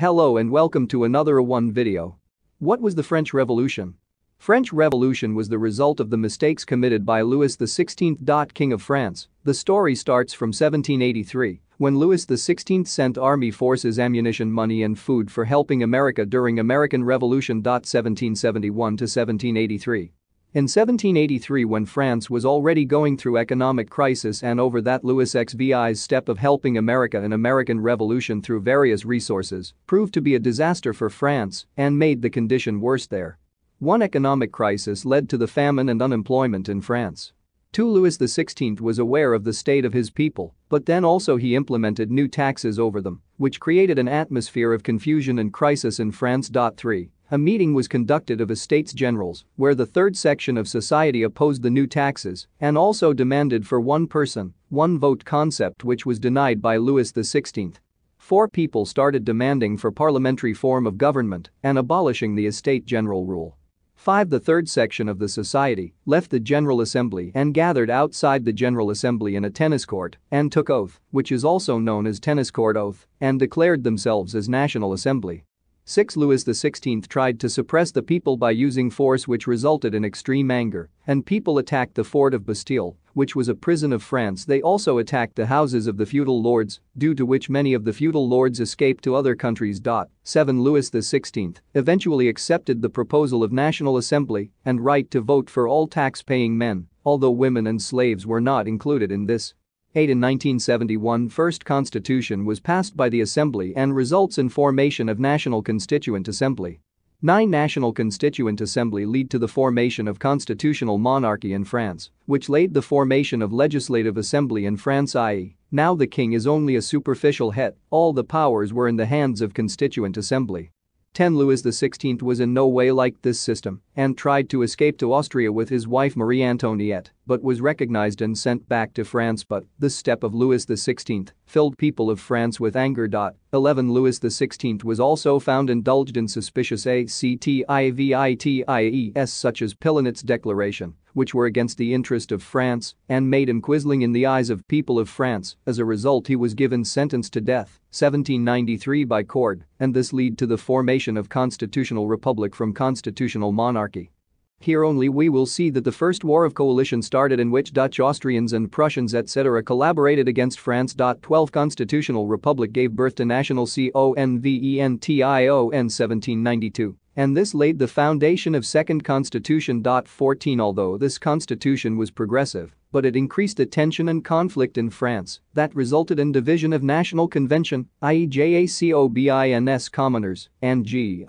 Hello and welcome to another one video. What was the French Revolution? French Revolution was the result of the mistakes committed by Louis XVI. King of France. The story starts from 1783, when Louis XVI sent army forces ammunition, money and food for helping America during American Revolution. 1771 to 1783. In 1783, when France was already going through economic crisis, and over that Louis XVI's step of helping America in American Revolution through various resources proved to be a disaster for France and made the condition worse there. One economic crisis led to the famine and unemployment in France. 2. Louis XVI was aware of the state of his people, but then also he implemented new taxes over them, which created an atmosphere of confusion and crisis in France. 3. A meeting was conducted of Estates Generals, where the third section of society opposed the new taxes and also demanded for one person, one vote concept, which was denied by Louis XVI. 4. People started demanding for parliamentary form of government and abolishing the Estate General rule. 5. The third section of the society left the General Assembly and gathered outside the General Assembly in a tennis court and took oath, which is also known as tennis court oath, and declared themselves as National Assembly. 6. Louis XVI tried to suppress the people by using force, which resulted in extreme anger, and people attacked the fort of Bastille, which was a prison of France. They also attacked the houses of the feudal lords, due to which many of the feudal lords escaped to other countries. 7. Louis XVI eventually accepted the proposal of National Assembly and right to vote for all tax-paying men, although women and slaves were not included in this. 8. In 1971, first constitution was passed by the Assembly and results in formation of National Constituent Assembly. 9. National Constituent Assembly lead to the formation of constitutional monarchy in France, which laid the formation of Legislative Assembly in France, i.e., now the king is only a superficial head, all the powers were in the hands of Constituent Assembly. 10. Louis XVI was in no way liked this system and tried to escape to Austria with his wife Marie Antoinette, but was recognized and sent back to France. But this step of Louis XVI filled people of France with anger. 11. Louis XVI was also found indulged in suspicious activities such as Pilonet's declaration, which were against the interest of France and made him quisling in the eyes of people of France. As a result, he was given sentence to death 1793 by court, and this led to the formation of Constitutional Republic from Constitutional Monarchy. Here only we will see that the First War of Coalition started, in which Dutch, Austrians and Prussians etc. collaborated against France. 12. Constitutional Republic gave birth to National Convention 1792. And this laid the foundation of Second Constitution. 14. Although this constitution was progressive, but it increased the tension and conflict in France that resulted in division of National Convention, i.e. Jacobins commoners, and Girondins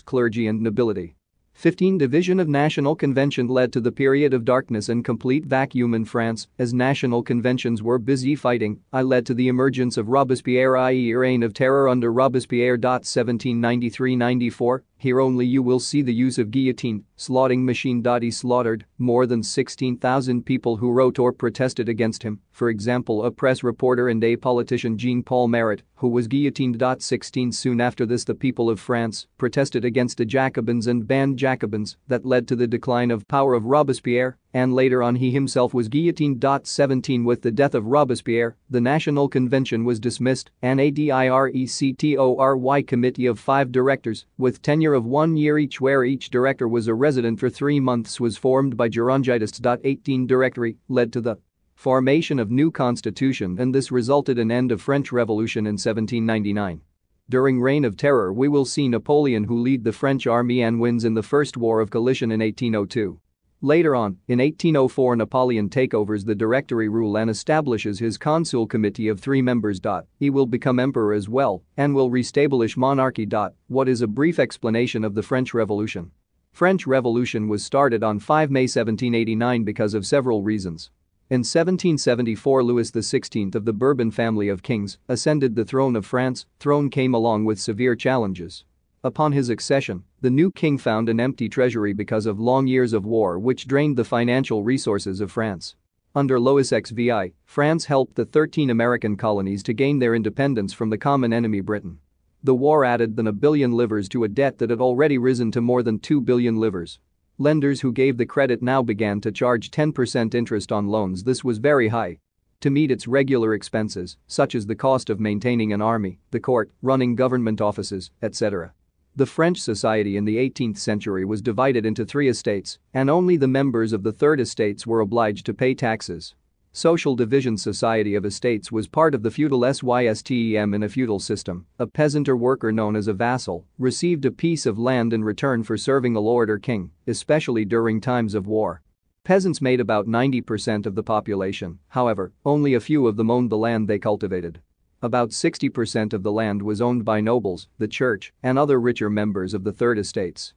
clergy and nobility. 15. Division of National Convention led to the period of darkness and complete vacuum in France, as national conventions were busy fighting. Led to the emergence of Robespierre, i.e. reign of terror under Robespierre. 1793-94. Here only you will see the use of guillotine, slaughtering machine. He slaughtered more than 16,000 people who wrote or protested against him, for example a press reporter and a politician Jean-Paul Marat, who was guillotined. 16. Soon after this the people of France protested against the Jacobins and banned Jacobins, that led to the decline of power of Robespierre, and later on he himself was guillotined. 17. With the death of Robespierre, the National Convention was dismissed, and a directory committee of 5 directors, with tenure of 1 year each, where each director was a resident for 3 months, was formed by Girondists. 18. Directory led to the formation of new constitution, and this resulted in end of French Revolution in 1799. During Reign of Terror we will see Napoleon, who lead the French army and wins in the First War of Coalition in 1802. Later on, in 1804, Napoleon takeovers the Directory rule and establishes his Consul Committee of 3 members. He will become emperor as well and will reestablish monarchy. What is a brief explanation of the French Revolution? French Revolution was started on 5 May 1789 because of several reasons. In 1774, Louis XVI of the Bourbon family of kings ascended the throne of France. Throne came along with severe challenges. Upon his accession, the new king found an empty treasury because of long years of war, which drained the financial resources of France. Under Louis XVI, France helped the 13 American colonies to gain their independence from the common enemy Britain. The war added than $1 billion to a debt that had already risen to more than $2 billion. Lenders who gave the credit now began to charge 10% interest on loans. This was very high. to meet its regular expenses, such as the cost of maintaining an army, the court, running government offices, etc. The French society in the 18th century was divided into 3 estates, and only the members of the 3rd estates were obliged to pay taxes. Social division society of estates was part of the feudal system. In a feudal system, a peasant or worker known as a vassal received a piece of land in return for serving a lord or king, especially during times of war. Peasants made about 90% of the population, however, only a few of them owned the land they cultivated. About 60% of the land was owned by nobles, the church, and other richer members of the 3rd estates.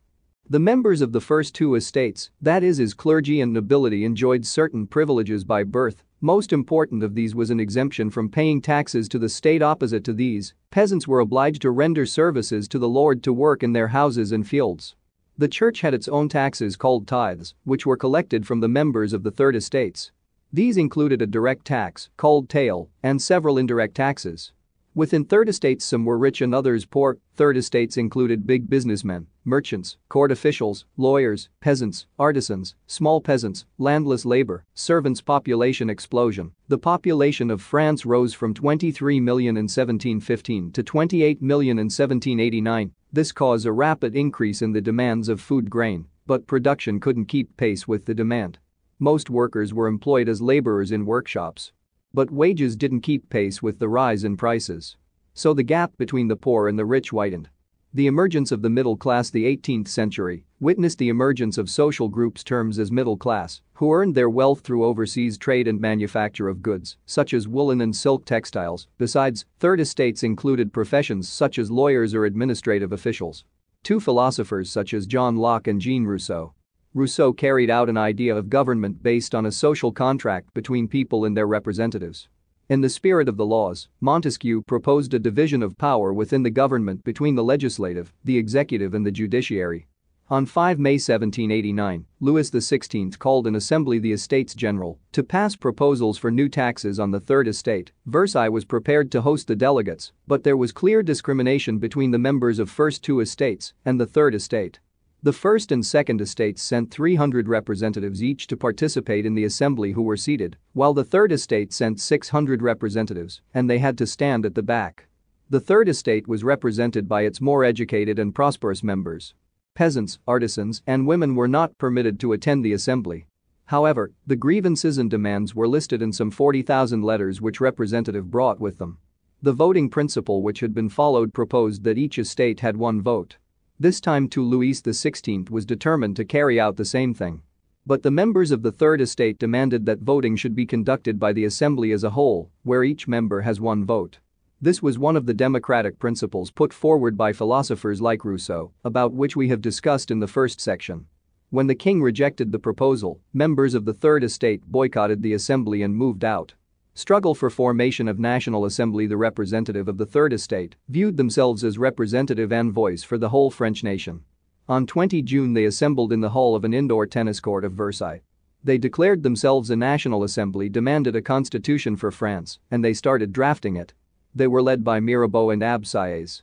The members of the first 2 estates, that is clergy and nobility, enjoyed certain privileges by birth. Most important of these was an exemption from paying taxes to the state. Opposite to these, peasants were obliged to render services to the lord to work in their houses and fields. The church had its own taxes called tithes, which were collected from the members of the 3rd estates. These included a direct tax, called taille, and several indirect taxes. Within 3rd estates some were rich and others poor. 3rd estates included big businessmen, merchants, court officials, lawyers, peasants, artisans, small peasants, landless labor, servants. Population explosion. The population of France rose from 23 million in 1715 to 28 million in 1789. This caused a rapid increase in the demands of food grain, but production couldn't keep pace with the demand. Most workers were employed as laborers in workshops. But wages didn't keep pace with the rise in prices. So the gap between the poor and the rich widened. The emergence of the middle class. The 18th century witnessed the emergence of social groups termed as middle class, who earned their wealth through overseas trade and manufacture of goods, such as woolen and silk textiles. Besides, 3rd estates included professions such as lawyers or administrative officials. 2 philosophers such as John Locke and Jean Rousseau. Rousseau carried out an idea of government based on a social contract between people and their representatives. In the spirit of the laws, Montesquieu proposed a division of power within the government between the legislative, the executive and the judiciary. On 5 May 1789, Louis XVI called an assembly, the Estates General, to pass proposals for new taxes on the 3rd estate. Versailles was prepared to host the delegates, but there was clear discrimination between the members of first 2 estates and the 3rd estate. The 1st and 2nd estates sent 300 representatives each to participate in the assembly who were seated, while the 3rd estate sent 600 representatives, and they had to stand at the back. The 3rd estate was represented by its more educated and prosperous members. Peasants, artisans, and women were not permitted to attend the assembly. However, the grievances and demands were listed in some 40,000 letters which representative brought with them. The voting principle which had been followed proposed that each estate had 1 vote. This time too Louis XVI was determined to carry out the same thing. But the members of the 3rd estate demanded that voting should be conducted by the assembly as a whole, where each member has 1 vote. This was one of the democratic principles put forward by philosophers like Rousseau, about which we have discussed in the first section. When the king rejected the proposal, members of the 3rd estate boycotted the assembly and moved out. Struggle for formation of National Assembly. The representative of the 3rd estate viewed themselves as representative envoys for the whole French nation. On 20 June they assembled in the hall of an indoor tennis court of Versailles. They declared themselves a National Assembly, demanded a constitution for France, and they started drafting it. They were led by Mirabeau and Abbe Sieyès.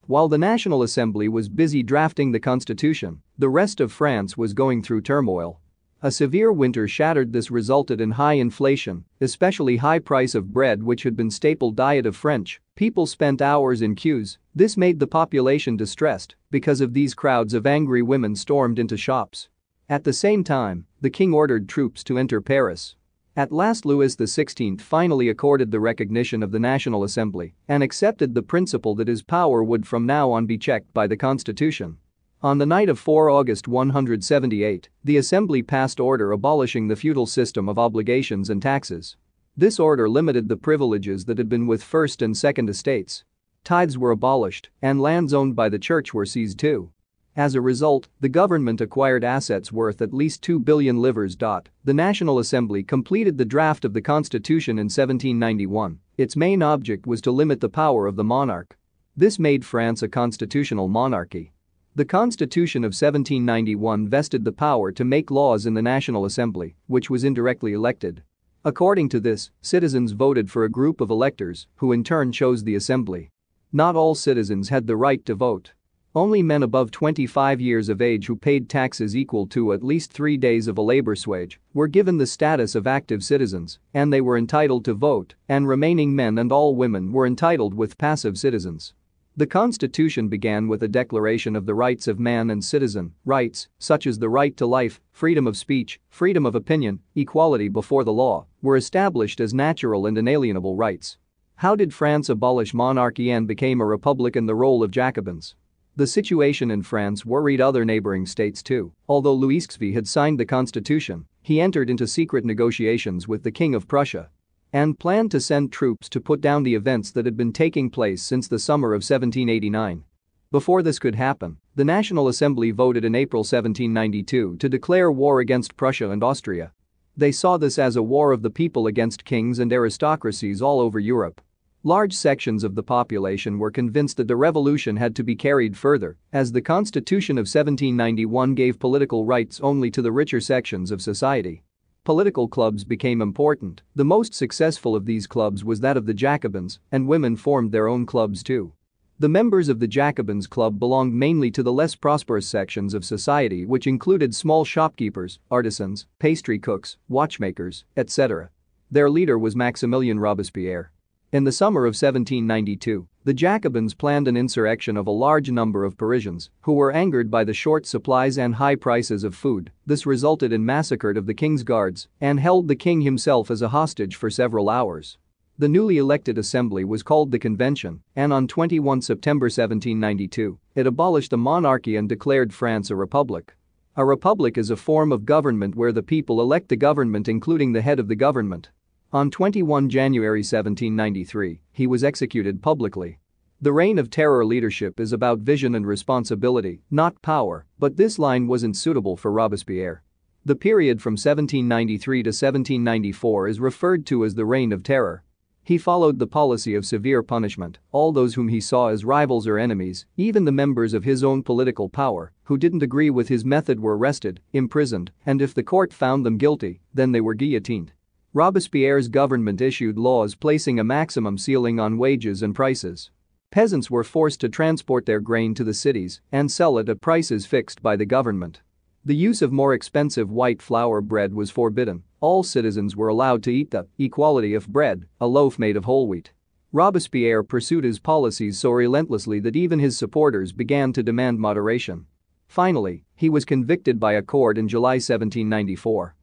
While the National Assembly was busy drafting the constitution, the rest of France was going through turmoil. A severe winter shattered. This resulted in high inflation, especially high price of bread, which had been staple diet of French. People spent hours in queues. This made the population distressed. Because of these, crowds of angry women stormed into shops. At the same time, the king ordered troops to enter Paris. At last Louis XVI finally accorded the recognition of the National Assembly and accepted the principle that his power would from now on be checked by the constitution. On the night of 4 August 178, the assembly passed order abolishing the feudal system of obligations and taxes. This order limited the privileges that had been with 1st and 2nd estates. Tithes were abolished, and lands owned by the church were seized too. As a result, the government acquired assets worth at least 2 billion livres. The National Assembly completed the draft of the Constitution in 1791. Its main object was to limit the power of the monarch. This made France a constitutional monarchy. The Constitution of 1791 vested the power to make laws in the National Assembly, which was indirectly elected. According to this, citizens voted for a group of electors, who in turn chose the assembly. Not all citizens had the right to vote. Only men above 25 years of age who paid taxes equal to at least 3 days of a labor wage were given the status of active citizens, and they were entitled to vote, and remaining men and all women were entitled with passive citizens. The Constitution began with a declaration of the rights of man and citizen. Rights, such as the right to life, freedom of speech, freedom of opinion, equality before the law, were established as natural and inalienable rights. How did France abolish monarchy and became a republic in the role of Jacobins? The situation in France worried other neighboring states too. Although Louis XVI had signed the constitution, he entered into secret negotiations with the King of Prussia and planned to send troops to put down the events that had been taking place since the summer of 1789. Before this could happen, the National Assembly voted in April 1792 to declare war against Prussia and Austria. They saw this as a war of the people against kings and aristocracies all over Europe. Large sections of the population were convinced that the revolution had to be carried further, as the Constitution of 1791 gave political rights only to the richer sections of society. Political clubs became important. The most successful of these clubs was that of the Jacobins, and women formed their own clubs too. The members of the Jacobins Club belonged mainly to the less prosperous sections of society, which included small shopkeepers, artisans, pastry cooks, watchmakers, etc. Their leader was Maximilien Robespierre. In the summer of 1792, the Jacobins planned an insurrection of a large number of Parisians who were angered by the short supplies and high prices of food. This resulted in massacre of the king's guards and held the king himself as a hostage for several hours. The newly elected assembly was called the Convention, and on 21 September 1792, it abolished the monarchy and declared France a republic. A republic is a form of government where the people elect the government, including the head of the government. On 21 January 1793, he was executed publicly. The Reign of Terror leadership is about vision and responsibility, not power, but this line wasn't suitable for Robespierre. The period from 1793 to 1794 is referred to as the Reign of Terror. He followed the policy of severe punishment. All those whom he saw as rivals or enemies, even the members of his own political power, who didn't agree with his method, were arrested, imprisoned, and if the court found them guilty, then they were guillotined. Robespierre's government issued laws placing a maximum ceiling on wages and prices. Peasants were forced to transport their grain to the cities and sell it at prices fixed by the government. The use of more expensive white flour bread was forbidden. All citizens were allowed to eat the equality of bread, a loaf made of whole wheat. Robespierre pursued his policies so relentlessly that even his supporters began to demand moderation. Finally, he was convicted by a court in July 1794.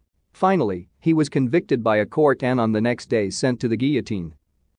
And on the next day sent to the guillotine.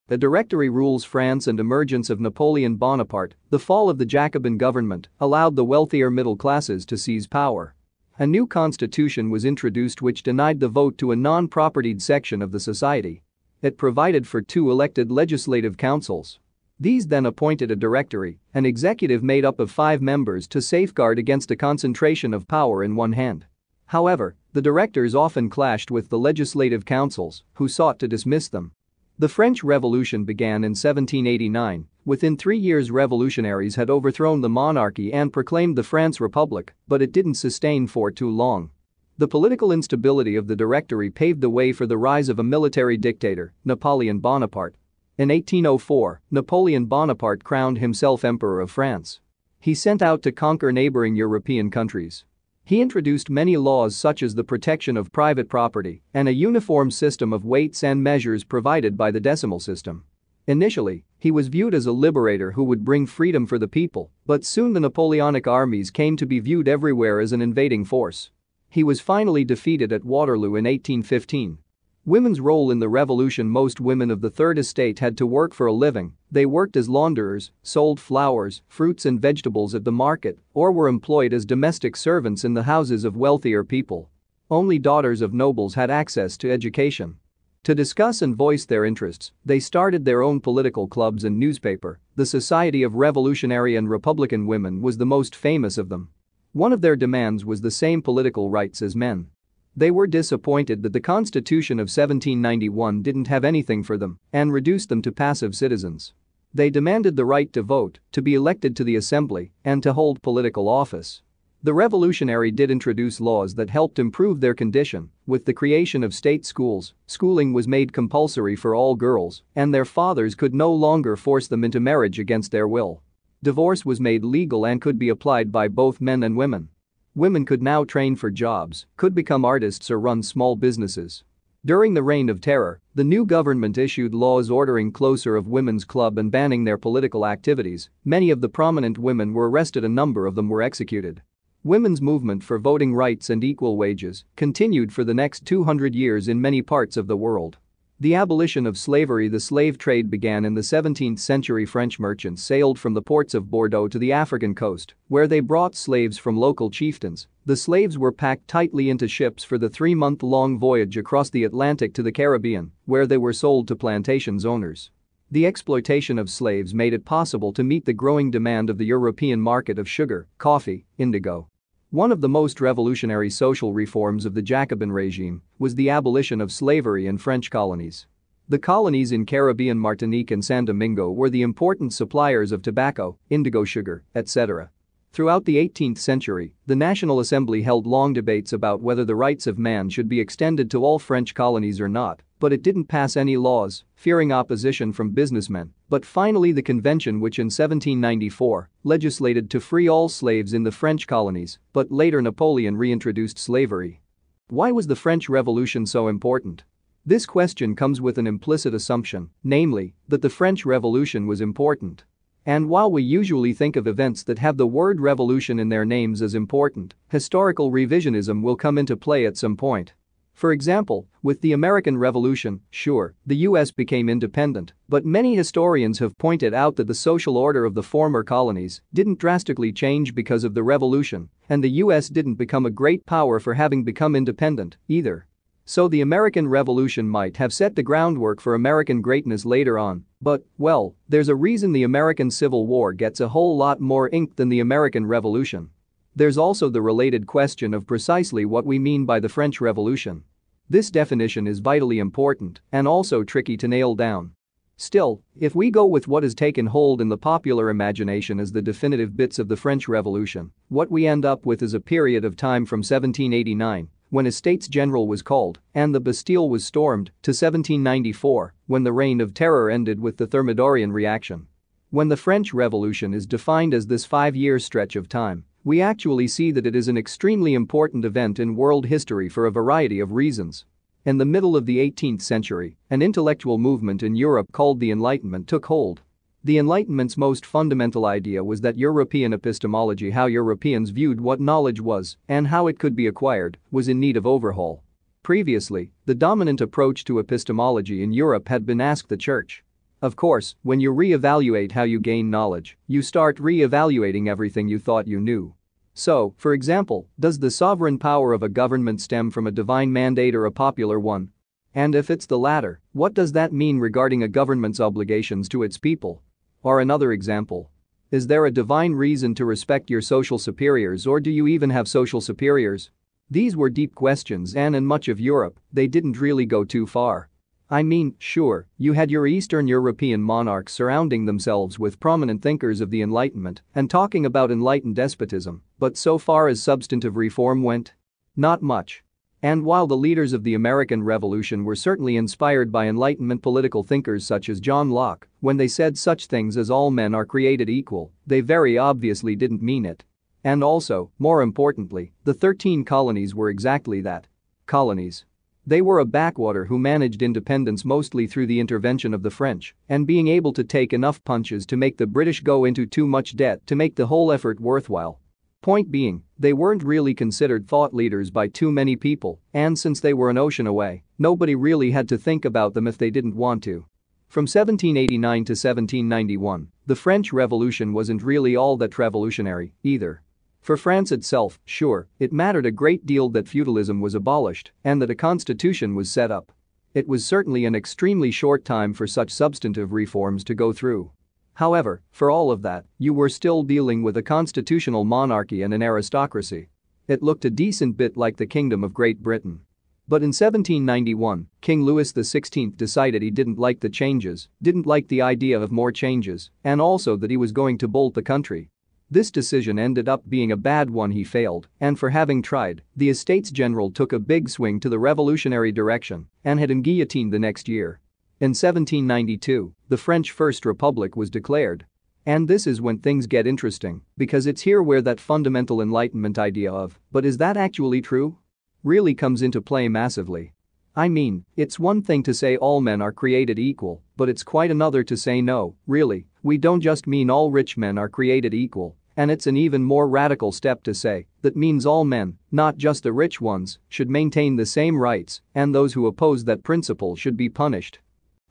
The Directory rules France and emergence of Napoleon Bonaparte, the fall of the Jacobin government, allowed the wealthier middle classes to seize power. A new constitution was introduced which denied the vote to a non-propertied section of the society. It provided for 2 elected legislative councils. These then appointed a directory, an executive made up of 5 members to safeguard against a concentration of power in one hand. However, the directors often clashed with the legislative councils, who sought to dismiss them. The French Revolution began in 1789. Within 3 years, revolutionaries had overthrown the monarchy and proclaimed the France Republic, but it didn't sustain for too long. The political instability of the Directory paved the way for the rise of a military dictator, Napoleon Bonaparte. In 1804, Napoleon Bonaparte crowned himself Emperor of France. He sent out to conquer neighboring European countries. He introduced many laws such as the protection of private property and a uniform system of weights and measures provided by the decimal system. Initially, he was viewed as a liberator who would bring freedom for the people, but soon the Napoleonic armies came to be viewed everywhere as an invading force. He was finally defeated at Waterloo in 1815. Women's role in the revolution: most women of the Third Estate had to work for a living. They worked as launderers, sold flowers, fruits and vegetables at the market, or were employed as domestic servants in the houses of wealthier people. Only daughters of nobles had access to education. To discuss and voice their interests, they started their own political clubs and newspaper. The Society of Revolutionary and Republican Women was the most famous of them. One of their demands was the same political rights as men. They were disappointed that the Constitution of 1791 didn't have anything for them and reduced them to passive citizens. They demanded the right to vote, to be elected to the assembly, and to hold political office. The revolutionary did introduce laws that helped improve their condition. With the creation of state schools, schooling was made compulsory for all girls, and their fathers could no longer force them into marriage against their will. Divorce was made legal and could be applied by both men and women. Women could now train for jobs, could become artists or run small businesses. During the Reign of Terror, the new government issued laws ordering closure of women's club and banning their political activities. Many of the prominent women were arrested, a number of them were executed. Women's movement for voting rights and equal wages continued for the next 200 years in many parts of the world. The abolition of slavery. The slave trade began in the 17th century. French merchants sailed from the ports of Bordeaux to the African coast, where they brought slaves from local chieftains. The slaves were packed tightly into ships for the 3-month-long voyage across the Atlantic to the Caribbean, where they were sold to plantations owners. The exploitation of slaves made it possible to meet the growing demand of the European market of sugar, coffee, indigo. One of the most revolutionary social reforms of the Jacobin regime was the abolition of slavery in French colonies. The colonies in Caribbean, Martinique and San Domingo were the important suppliers of tobacco, indigo, sugar, etc. Throughout the 18th century, the National Assembly held long debates about whether the rights of man should be extended to all French colonies or not, but it didn't pass any laws, fearing opposition from businessmen. But finally the convention, which in 1794 legislated to free all slaves in the French colonies, but later Napoleon reintroduced slavery. Why was the French Revolution so important? This question comes with an implicit assumption, namely, that the French Revolution was important. And while we usually think of events that have the word revolution in their names as important, historical revisionism will come into play at some point. For example, with the American Revolution, sure, the US became independent, but many historians have pointed out that the social order of the former colonies didn't drastically change because of the revolution, and the US didn't become a great power for having become independent, either. So the American Revolution might have set the groundwork for American greatness later on, but, well, there's a reason the American Civil War gets a whole lot more ink than the American Revolution. There's also the related question of precisely what we mean by the French Revolution. This definition is vitally important and also tricky to nail down. Still, if we go with what has taken hold in the popular imagination as the definitive bits of the French Revolution, what we end up with is a period of time from 1789, when a States General was called and the Bastille was stormed, to 1794, when the Reign of Terror ended with the Thermidorian reaction. When the French Revolution is defined as this 5-year stretch of time, we actually see that it is an extremely important event in world history for a variety of reasons. In the middle of the 18th century, an intellectual movement in Europe called the Enlightenment took hold. The Enlightenment's most fundamental idea was that European epistemology, how Europeans viewed what knowledge was and how it could be acquired, was in need of overhaul. Previously, the dominant approach to epistemology in Europe had been ask the church. Of course, when you re-evaluate how you gain knowledge, you start re-evaluating everything you thought you knew. So, for example, does the sovereign power of a government stem from a divine mandate or a popular one? And if it's the latter, what does that mean regarding a government's obligations to its people? Or another example. Is there a divine reason to respect your social superiors, or do you even have social superiors? These were deep questions, and in much of Europe, they didn't really go too far. I mean, sure, you had your Eastern European monarchs surrounding themselves with prominent thinkers of the Enlightenment and talking about enlightened despotism, but so far as substantive reform went? Not much. And while the leaders of the American Revolution were certainly inspired by Enlightenment political thinkers such as John Locke, when they said such things as all men are created equal, they very obviously didn't mean it. And also, more importantly, the 13 colonies were exactly that. Colonies. They were a backwater who managed independence mostly through the intervention of the French and being able to take enough punches to make the British go into too much debt to make the whole effort worthwhile. Point being, they weren't really considered thought leaders by too many people, and since they were an ocean away, nobody really had to think about them if they didn't want to. From 1789 to 1791, the French Revolution wasn't really all that revolutionary, either. For France itself, sure, it mattered a great deal that feudalism was abolished and that a constitution was set up. It was certainly an extremely short time for such substantive reforms to go through. However, for all of that, you were still dealing with a constitutional monarchy and an aristocracy. It looked a decent bit like the Kingdom of Great Britain. But in 1791, King Louis XVI decided he didn't like the changes, didn't like the idea of more changes, and also that he was going to bolt the country. This decision ended up being a bad one. He failed, and for having tried, the Estates General took a big swing to the revolutionary direction and had him guillotined the next year. In 1792, the French First Republic was declared. And this is when things get interesting, because it's here where that fundamental Enlightenment idea of, but is that actually true? Really comes into play massively. I mean, it's one thing to say all men are created equal, but it's quite another to say no, really, we don't just mean all rich men are created equal. And it's an even more radical step to say that means all men, not just the rich ones, should maintain the same rights, and those who oppose that principle should be punished.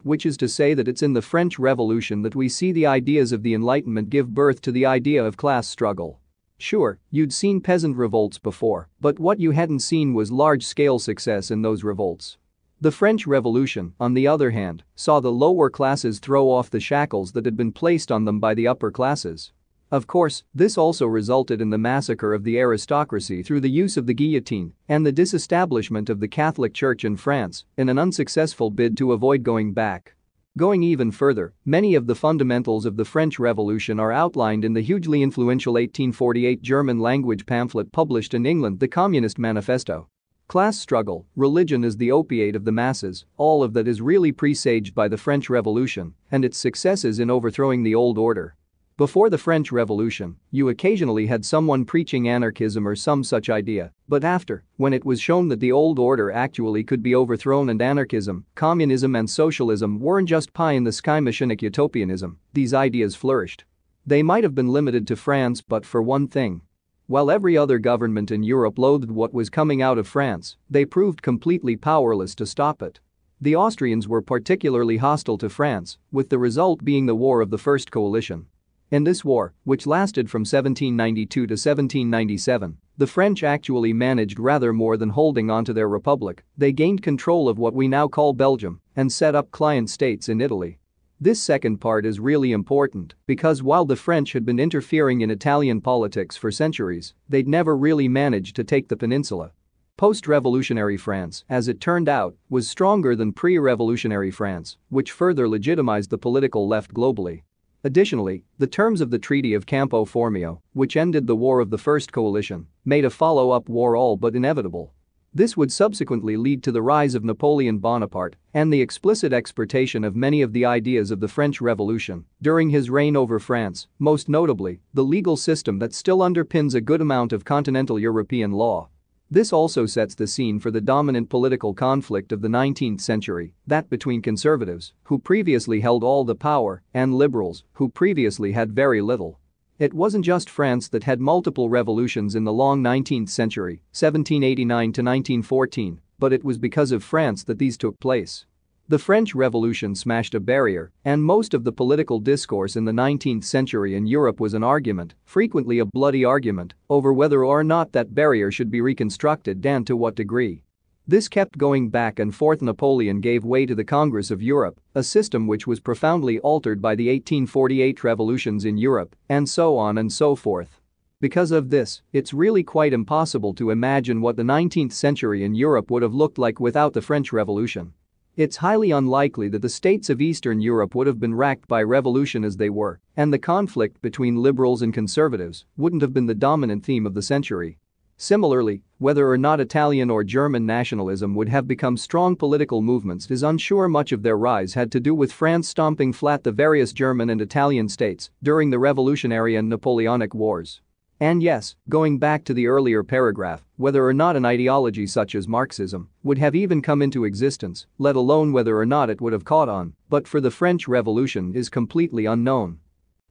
Which is to say that it's in the French Revolution that we see the ideas of the Enlightenment give birth to the idea of class struggle. Sure, you'd seen peasant revolts before, but what you hadn't seen was large-scale success in those revolts. The French Revolution, on the other hand, saw the lower classes throw off the shackles that had been placed on them by the upper classes. Of course, this also resulted in the massacre of the aristocracy through the use of the guillotine and the disestablishment of the Catholic Church in France in an unsuccessful bid to avoid going back. Going even further, many of the fundamentals of the French Revolution are outlined in the hugely influential 1848 German-language pamphlet published in England, the Communist Manifesto. Class struggle, religion is the opiate of the masses, all of that is really presaged by the French Revolution and its successes in overthrowing the old order. Before the French Revolution, you occasionally had someone preaching anarchism or some such idea, but after, when it was shown that the old order actually could be overthrown and anarchism, communism and socialism weren't just pie-in-the-sky machinic utopianism, these ideas flourished. They might have been limited to France, but for one thing. While every other government in Europe loathed what was coming out of France, they proved completely powerless to stop it. The Austrians were particularly hostile to France, with the result being the War of the First Coalition. In this war, which lasted from 1792 to 1797, the French actually managed rather more than holding onto their republic. They gained control of what we now call Belgium and set up client states in Italy. This second part is really important because while the French had been interfering in Italian politics for centuries, they'd never really managed to take the peninsula. Post-revolutionary France, as it turned out, was stronger than pre-revolutionary France, which further legitimized the political left globally. Additionally, the terms of the Treaty of Campo Formio, which ended the War of the First Coalition, made a follow-up war all but inevitable. This would subsequently lead to the rise of Napoleon Bonaparte and the explicit exportation of many of the ideas of the French Revolution during his reign over France, most notably, the legal system that still underpins a good amount of continental European law. This also sets the scene for the dominant political conflict of the 19th century, that between conservatives, who previously held all the power, and liberals, who previously had very little. It wasn't just France that had multiple revolutions in the long 19th century, 1789 to 1914, but it was because of France that these took place. The French Revolution smashed a barrier, and most of the political discourse in the 19th century in Europe was an argument, frequently a bloody argument, over whether or not that barrier should be reconstructed and to what degree. This kept going back and forth. Napoleon gave way to the Congress of Europe, a system which was profoundly altered by the 1848 revolutions in Europe, and so on and so forth. Because of this, it's really quite impossible to imagine what the 19th century in Europe would have looked like without the French Revolution. It's highly unlikely that the states of Eastern Europe would have been racked by revolution as they were, and the conflict between liberals and conservatives wouldn't have been the dominant theme of the century. Similarly, whether or not Italian or German nationalism would have become strong political movements is unsure. Much of their rise had to do with France stomping flat the various German and Italian states during the Revolutionary and Napoleonic Wars. And yes, going back to the earlier paragraph, whether or not an ideology such as Marxism would have even come into existence, let alone whether or not it would have caught on, but for the French Revolution is completely unknown.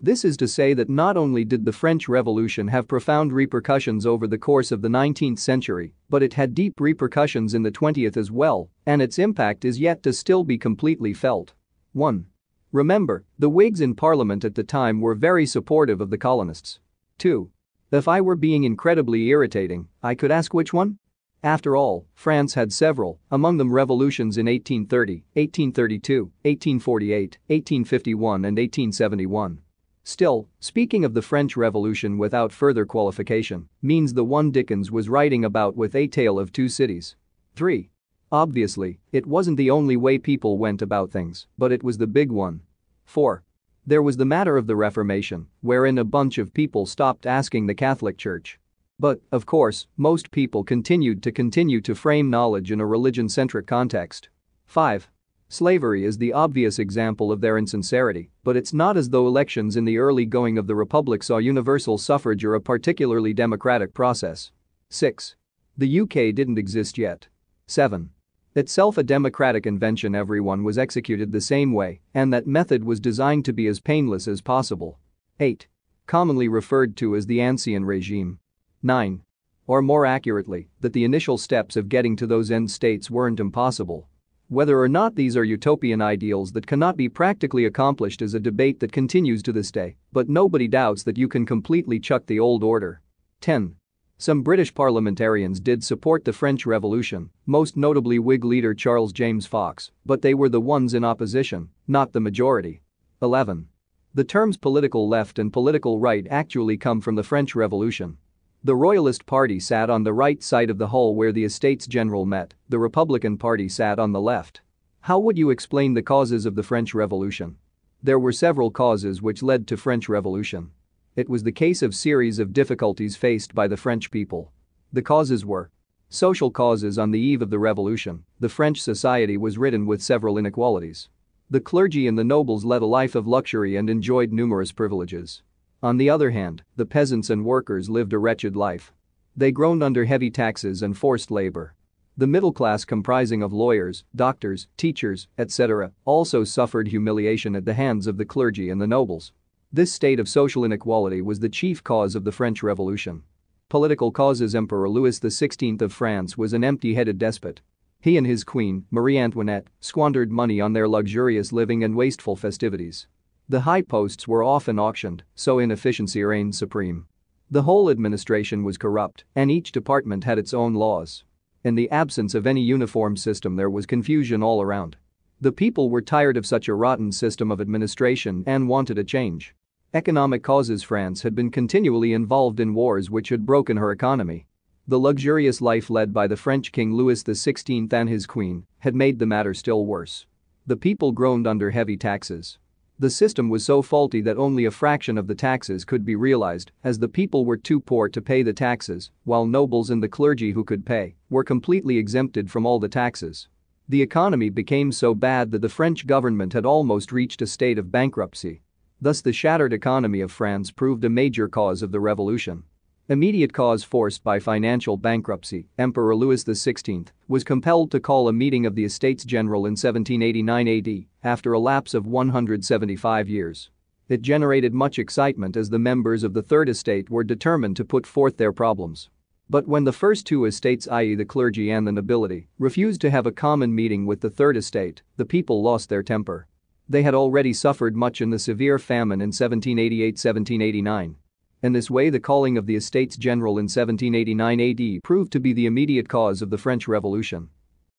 This is to say that not only did the French Revolution have profound repercussions over the course of the 19th century, but it had deep repercussions in the 20th as well, and its impact is yet to still be completely felt. 1. Remember, the Whigs in Parliament at the time were very supportive of the colonists. 2. If I were being incredibly irritating, I could ask which one? After all, France had several, among them revolutions in 1830, 1832, 1848, 1851 and 1871. Still, speaking of the French Revolution without further qualification means the one Dickens was writing about with A Tale of Two Cities. 3. Obviously, it wasn't the only way people went about things, but it was the big one. 4. There was the matter of the Reformation, wherein a bunch of people stopped asking the Catholic Church. But, of course, most people continued to frame knowledge in a religion-centric context. 5. Slavery is the obvious example of their insincerity, but it's not as though elections in the early going of the Republic saw universal suffrage or a particularly democratic process. 6. The UK didn't exist yet. 7. Itself a democratic invention, everyone was executed the same way, and that method was designed to be as painless as possible. 8. Commonly referred to as the Ancien regime. 9. Or more accurately, that the initial steps of getting to those end states weren't impossible. Whether or not these are utopian ideals that cannot be practically accomplished is a debate that continues to this day, but nobody doubts that you can completely chuck the old order. 10. Some British parliamentarians did support the French Revolution, most notably Whig leader Charles James Fox, but they were the ones in opposition, not the majority. 11. The terms political left and political right actually come from the French Revolution. The Royalist Party sat on the right side of the hall where the Estates General met, the Republican Party sat on the left. How would you explain the causes of the French Revolution? There were several causes which led to French Revolution. It was the case of series of difficulties faced by the French people. The causes were social causes. On the eve of the revolution, the French society was ridden with several inequalities. The clergy and the nobles led a life of luxury and enjoyed numerous privileges. On the other hand, the peasants and workers lived a wretched life. They groaned under heavy taxes and forced labor. The middle class, comprising of lawyers, doctors, teachers, etc., also suffered humiliation at the hands of the clergy and the nobles. This state of social inequality was the chief cause of the French Revolution. Political causes. Emperor Louis XVI of France was an empty-headed despot. He and his queen, Marie Antoinette, squandered money on their luxurious living and wasteful festivities. The high posts were often auctioned, so inefficiency reigned supreme. The whole administration was corrupt, and each department had its own laws. In the absence of any uniform system, there was confusion all around. The people were tired of such a rotten system of administration and wanted a change. Economic causes. France had been continually involved in wars which had broken her economy. The luxurious life led by the French King Louis XVI and his queen had made the matter still worse. The people groaned under heavy taxes. The system was so faulty that only a fraction of the taxes could be realized, as the people were too poor to pay the taxes, while nobles and the clergy who could pay were completely exempted from all the taxes. The economy became so bad that the French government had almost reached a state of bankruptcy. Thus, the shattered economy of France proved a major cause of the revolution. Immediate cause. Forced by financial bankruptcy, Emperor Louis XVI was compelled to call a meeting of the Estates General in 1789 AD, after a lapse of 175 years. It generated much excitement as the members of the Third Estate were determined to put forth their problems. But when the first two estates, i.e. the clergy and the nobility, refused to have a common meeting with the Third Estate, the people lost their temper. They had already suffered much in the severe famine in 1788-1789. In this way, the calling of the Estates General in 1789 AD proved to be the immediate cause of the French Revolution.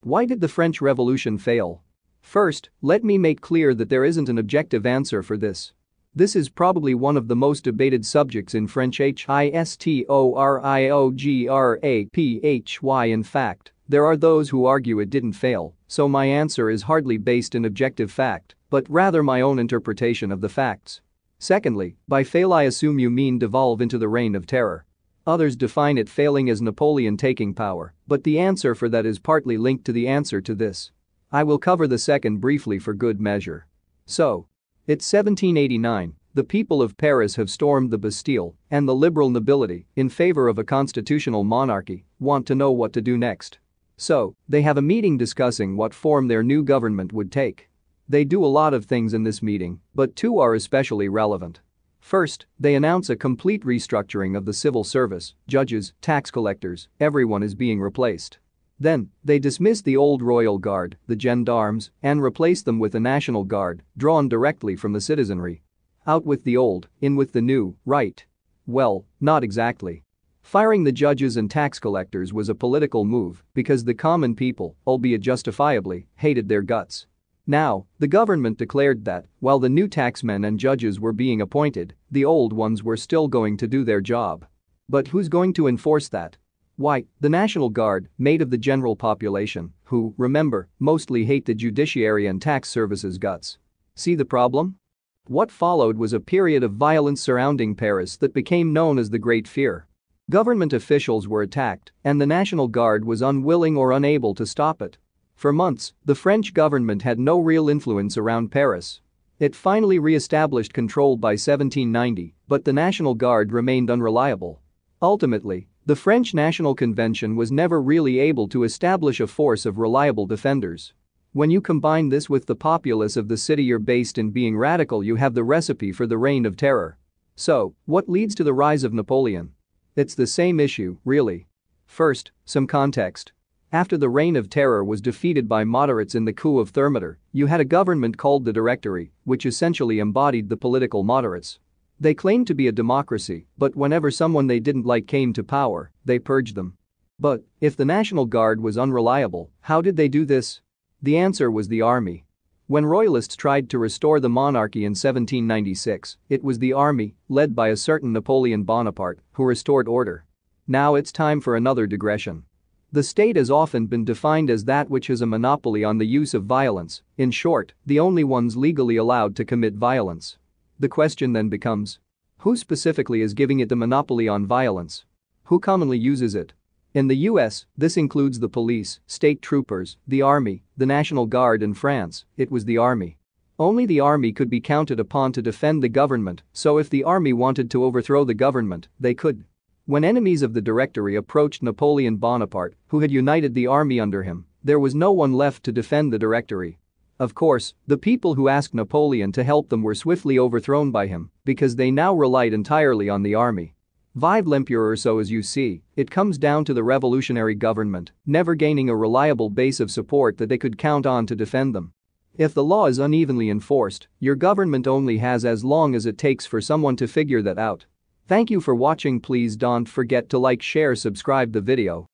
Why did the French Revolution fail? First, let me make clear that there isn't an objective answer for this. This is probably one of the most debated subjects in French historiographhy. In fact, there are those who argue it didn't fail, so my answer is hardly based in objective fact, but rather my own interpretation of the facts. Secondly, by fail I assume you mean devolve into the reign of terror. Others define it failing as Napoleon taking power, but the answer for that is partly linked to the answer to this. I will cover the second briefly for good measure. So, it's 1789, the people of Paris have stormed the Bastille, and the liberal nobility, in favor of a constitutional monarchy, want to know what to do next. So, they have a meeting discussing what form their new government would take. They do a lot of things in this meeting, but two are especially relevant. First, they announce a complete restructuring of the civil service, judges, tax collectors, everyone is being replaced. Then, they dismiss the old royal guard, the gendarmes, and replace them with a national guard, drawn directly from the citizenry. Out with the old, in with the new, right? Well, not exactly. Firing the judges and tax collectors was a political move because the common people, albeit justifiably, hated their guts. Now, the government declared that, while the new taxmen and judges were being appointed, the old ones were still going to do their job. But who's going to enforce that? Why, the National Guard, made of the general population, who, remember, mostly hate the judiciary and tax services guts. See the problem? What followed was a period of violence surrounding Paris that became known as the Great Fear. Government officials were attacked, and the National Guard was unwilling or unable to stop it. For months, the French government had no real influence around Paris. It finally re-established control by 1790, but the National Guard remained unreliable. Ultimately, the French National Convention was never really able to establish a force of reliable defenders. When you combine this with the populace of the city you're based in being radical, you have the recipe for the Reign of Terror. So, what leads to the rise of Napoleon? It's the same issue, really. First, some context. After the Reign of Terror was defeated by moderates in the coup of Thermidor, you had a government called the Directory, which essentially embodied the political moderates. They claimed to be a democracy, but whenever someone they didn't like came to power, they purged them. But if the National Guard was unreliable, how did they do this? The answer was the army. When royalists tried to restore the monarchy in 1796, it was the army, led by a certain Napoleon Bonaparte, who restored order. Now it's time for another digression. The state has often been defined as that which has a monopoly on the use of violence, in short, the only ones legally allowed to commit violence. The question then becomes: who specifically is giving it the monopoly on violence? Who commonly uses it? In the US, this includes the police, state troopers, the army, the National Guard. In France, it was the army. Only the army could be counted upon to defend the government, so if the army wanted to overthrow the government, they could. When enemies of the Directory approached Napoleon Bonaparte, who had united the army under him, there was no one left to defend the Directory. Of course, the people who asked Napoleon to help them were swiftly overthrown by him because they now relied entirely on the army. Vive l'Empereur. So as you see, it comes down to the revolutionary government never gaining a reliable base of support that they could count on to defend them. If the law is unevenly enforced, your government only has as long as it takes for someone to figure that out. Thank you for watching. Please don't forget to like, share, subscribe the video.